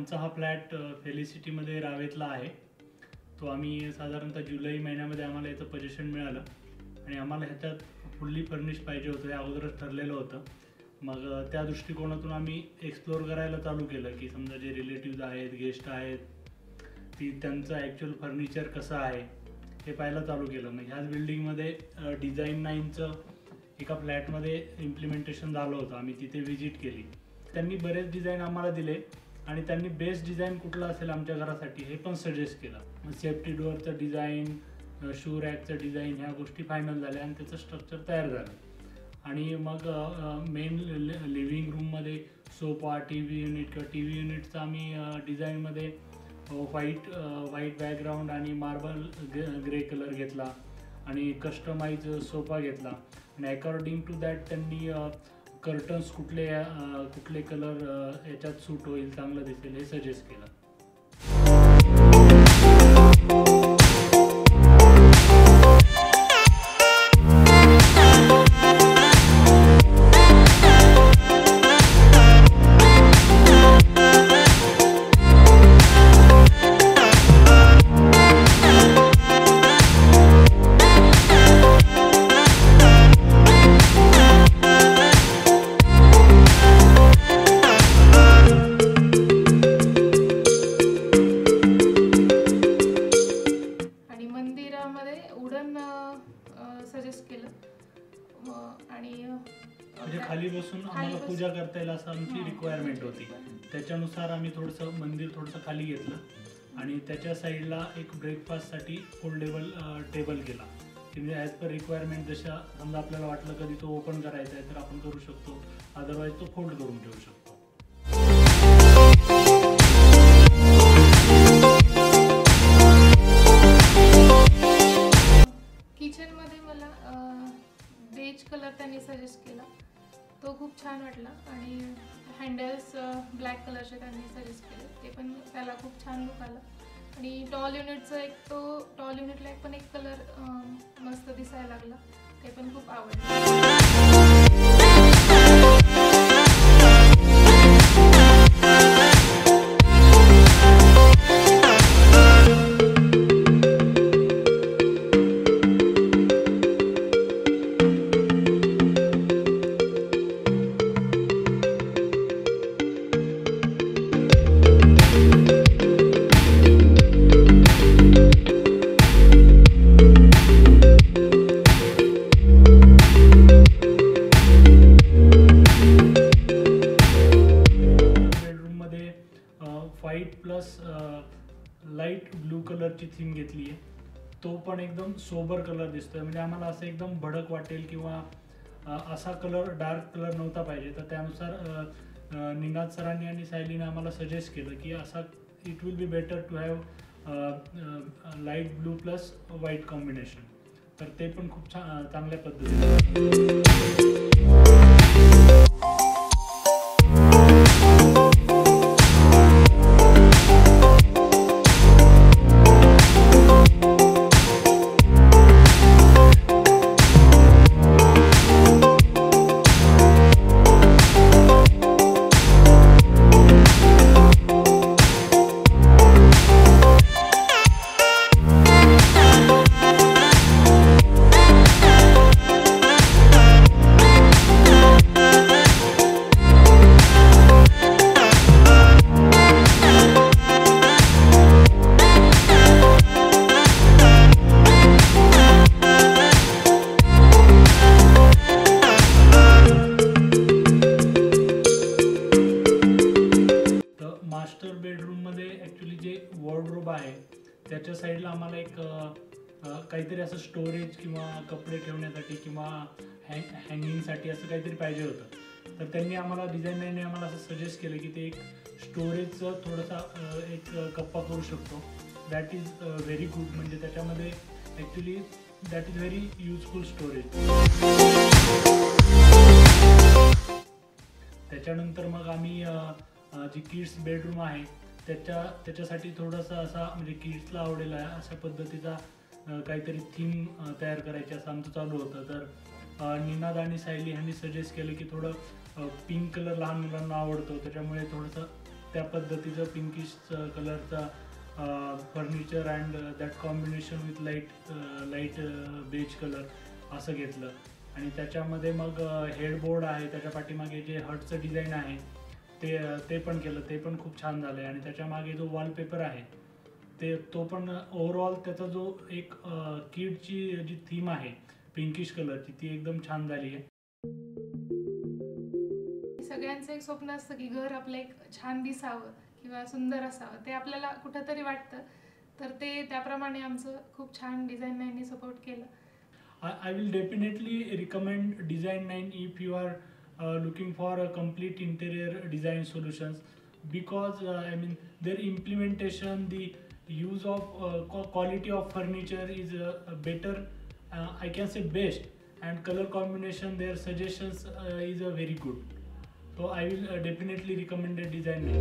आमचा हा फ्लॅट फेलिसिटीमध्ये रावेतला आहे। तो आम्ही साधारणतः जुलै महिन्यामध्ये आम्हाला याचं पोझिशन मिळालं आणि आम्हाला ह्याच्यात फुल्ली फर्निश पाहिजे होतं, हे अगोदरच ठरलेलं होतं। मग त्या दृष्टिकोनातून आम्ही एक्सप्लोर करायला चालू केलं की समजा जे रिलेटिव्ज आहेत, गेस्ट आहेत, ती त्यांचं ॲक्च्युअल फर्निचर कसं आहे हे पाहायला चालू केलं। मग ह्याच बिल्डिंगमध्ये डिझाईन 9चं एका फ्लॅटमध्ये इम्प्लिमेंटेशन झालं होतं, आम्ही तिथे व्हिजिट केली। त्यांनी बरेच डिझाईन आम्हाला दिले आणि त्यांनी बेस्ट डिझाईन कुठलं असेल आमच्या घरासाठी हे पण सजेस्ट केलं। सेफ्टी डोअरचं डिझाईन, शू रॅकचं डिझाईन ह्या गोष्टी फायनल झाल्या आणि त्याचं स्ट्रक्चर तयार झालं। आणि मग मेन लिव्हिंग रूममध्ये सोफा, टी व्ही युनिट किंवा टी व्ही युनिटचं आम्ही डिझाईनमध्ये व्हाईट बॅकग्राऊंड आणि मार्बल ग्रे कलर घेतला आणि कस्टमाइज सोफा घेतला आणि अकॉर्डिंग टू दॅट त्यांनी कर्टन्स कुठले कलर याच्यात सूट होईल, चांगलं दिसेल हे सजेस्ट केलं। सजेस्ट केलं आणि म्हणजे खाली बसून आम्हाला पूजा करता येईल असं आमची रिक्वायरमेंट होती। त्याच्यानुसार आम्ही मंदिर थोडंसं खाली घेतलं आणि त्याच्या साईडला एक ब्रेकफास्टसाठी फोल्डेबल टेबल केला। म्हणजे ॲज पर रिक्वायरमेंट जशा समजा आपल्याला वाटलं कधी तो ओपन करायचा आहे तर आपण करू शकतो, अदरवाईज तो फोल्ड करून ठेवू शकतो। किचनमध्ये मला बेज कलर त्यांनी सजेस्ट केला, तो खूप छान वाटला आणि हँडल्स ब्लॅक कलरचे त्यांनी सजेस्ट केले, ते पण त्याला खूप छान लुक आला। आणि टॉल युनिटला पण एक कलर मस्त दिसायला लागला, ते पण खूप आवडलं। व्हाईट प्लस लाईट ब्लू कलरची थीम घेतली आहे, तो पण एकदम सोबर कलर दिसतोय। म्हणजे आम्हाला असं एकदम भडक वाटेल किंवा असा कलर डार्क कलर नव्हता पाहिजे, तर त्यानुसार निनाद सरांनी आणि सायलीने आम्हाला सजेस्ट केलं की असा it will be better to have light blue plus white combination, तर ते पण खूप चांगल्या पद्धतीने वॉर्डरोब आहे त्याच्या साईडला आम्हाला एक काहीतरी असं स्टोरेज किंवा कपडे ठेवण्यासाठी किंवा हँगिंगसाठी असं काहीतरी पाहिजे होतं। तर त्यांनी आम्हाला डिझायनरने आम्हाला असं सजेस्ट केलं की ते एक स्टोरेजचं थोडासा एक कप्पा करू शकतो, दॅट इज व्हेरी गुड। म्हणजे त्याच्यामध्ये actually that is very useful storage. त्याच्यानंतर मग आम्ही जी किड्स बेडरूम आहे त्याच्यासाठी थोडासा असा म्हणजे किड्सला आवडेल अशा पद्धतीचा काहीतरी थीम तयार करायची असं आमचं चालू होतं। तर निनाद आणि सायली ह्यांनी सजेस्ट केलं की थोडं पिंक कलर लहान मुलांना आवडतो, त्याच्यामुळे थोडंसं त्या पद्धतीचं पिंकिश कलरचा furniture and that combination with light beige colour असं घेतलं. आणि त्याच्यामध्ये मग हेडबोर्ड आहे, त्याच्या पाठीमागे जे हटचं डिझाईन आहे ते पण केलं, ते पण खूप छान झालं आहे. आणि त्याच्या मागे जो वॉलपेपर आहे तो पण ओव्हरऑल त्याचा जो एक किडची जी थीम आहे पिंकिश कलरची ती एकदम छान झाली आहे. सगळ्यांचं एक स्वप्न असतं की घर आपलं एक छान दिसावं किंवा सुंदर असावं, ते आपल्याला कुठंतरी वाटतं, तर ते त्याप्रमाणे आमचं खूप छान डिझाईन 9 ने सपोर्ट केलं. I will definitely recommend Design 9 if you are looking for a complete interior design solutions, because I mean their implementation, the use of quality of furniture is better, I can say best, and color combination, their suggestions is very good. So I will definitely recommend the Design 9.